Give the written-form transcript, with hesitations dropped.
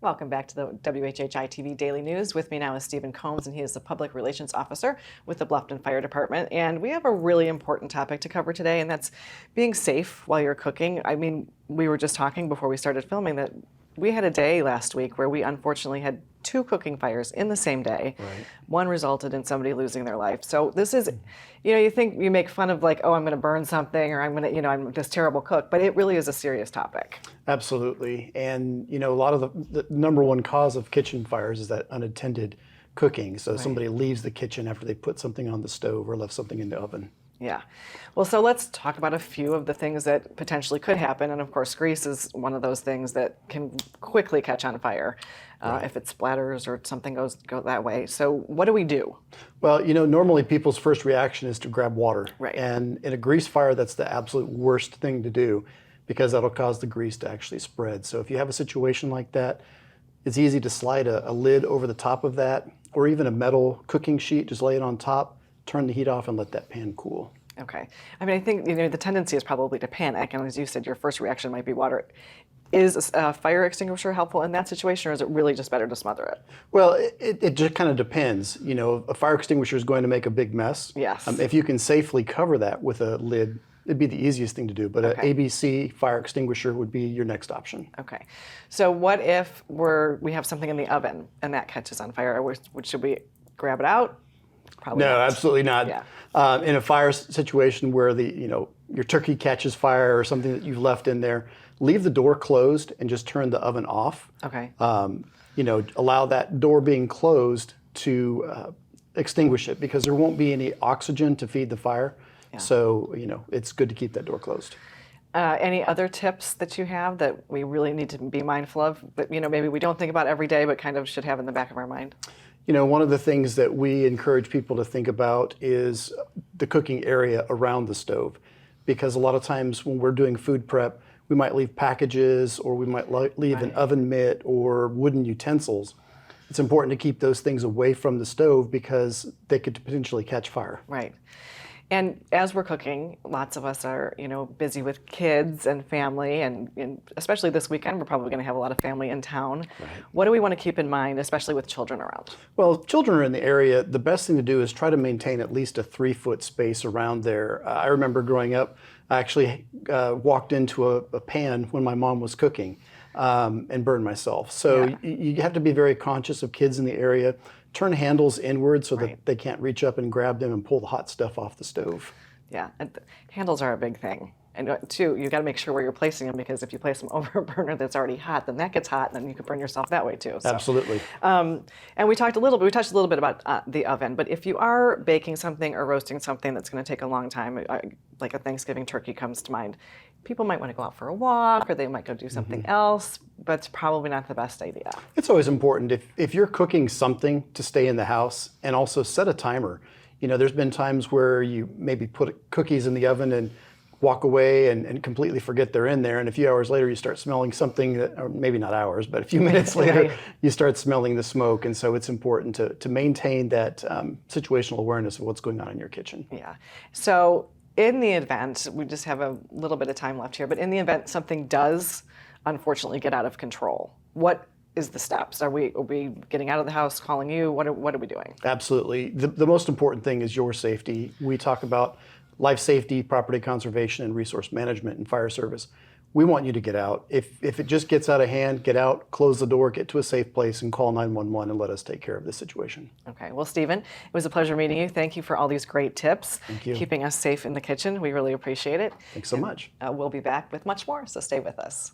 Welcome back to the WHHI-TV Daily News. With me now is Stephen Combs, and he is the Public Relations Officer with the Bluffton Fire Department. And we have a really important topic to cover today, and that's being safe while you're cooking. I mean, we were just talking before we started filming that we had a day last week where we unfortunately had 2 cooking fires in the same day. Right. One resulted in somebody losing their life. So this is, you think you make fun of like, oh, I'm going to burn something, or I'm going to, I'm this terrible cook, but it really is a serious topic. Absolutely. And, a lot of the number one cause of kitchen fires is that unattended cooking. So somebody leaves the kitchen after they put something on the stove or left something in the oven. Yeah. Well, so let's talk about a few of the things that potentially could happen. And of course, grease is one of those things that can quickly catch on fire if it splatters or something goes that way. So what do we do? Well, normally people's first reaction is to grab water. Right. And in a grease fire, that's the absolute worst thing to do because that'll cause the grease to actually spread. So if you have a situation like that, it's easy to slide a lid over the top of that, or even a metal cooking sheet, just lay it on top, turn the heat off, and let that pan cool. Okay. I mean, I think the tendency is probably to panic, and as you said, your first reaction might be water. Is a fire extinguisher helpful in that situation, or is it really just better to smother it? Well, it just kind of depends. A fire extinguisher is going to make a big mess. Yes. If you can safely cover that with a lid, it'd be the easiest thing to do. But an ABC fire extinguisher would be your next option. Okay. So what if we have something in the oven and that catches on fire? Should we grab it out? Probably no, not. Absolutely not. Yeah. In a fire situation where your turkey catches fire or something that you've left in there, leave the door closed and just turn the oven off. Okay. Allow that door being closed to extinguish it because there won't be any oxygen to feed the fire. Yeah. So, it's good to keep that door closed. Any other tips that you have that we really need to be mindful of that, maybe we don't think about every day but kind of should have in the back of our mind? One of the things that we encourage people to think about is the cooking area around the stove. Because a lot of times when we're doing food prep, we might leave packages or we might leave an oven mitt or wooden utensils. It's important to keep those things away from the stove because they could potentially catch fire. Right. And as we're cooking, lots of us are, busy with kids and family, and especially this weekend, we're probably going to have a lot of family in town. Right. What do we want to keep in mind, especially with children around? Well, if children are in the area, the best thing to do is try to maintain at least a 3-foot space around there. I remember growing up, I actually walked into a pan when my mom was cooking and burned myself. So you have to be very conscious of kids in the area. Turn handles inward so that they can't reach up and grab them and pull the hot stuff off the stove. Yeah, and handles are a big thing. And two, you got to make sure where you're placing them because if you place them over a burner that's already hot, then that gets hot, and then you could burn yourself that way too. So. Absolutely. And we touched a little bit about the oven. But if you are baking something or roasting something that's going to take a long time, like a Thanksgiving turkey comes to mind, people might want to go out for a walk or they might go do something else, but it's probably not the best idea. It's always important if you're cooking something to stay in the house and also set a timer. There's been times where you maybe put cookies in the oven and walk away and completely forget they're in there, and a few hours later you start smelling something or maybe not hours, but a few minutes later you start smelling the smoke. And so it's important to maintain that situational awareness of what's going on in your kitchen. Yeah. So in the event, we just have a little bit of time left here, but in the event something does unfortunately get out of control, what is the steps? Are we getting out of the house, calling you? What are we doing? Absolutely. The most important thing is your safety. We talk about life safety, property conservation, and resource management and fire service. We want you to get out. If it just gets out of hand, get out, close the door, get to a safe place, and call 911 and let us take care of this situation. Okay. Well, Stephen, it was a pleasure meeting you. Thank you for all these great tips. Thank you. Keeping us safe in the kitchen. We really appreciate it. Thanks so much. We'll be back with much more, so stay with us.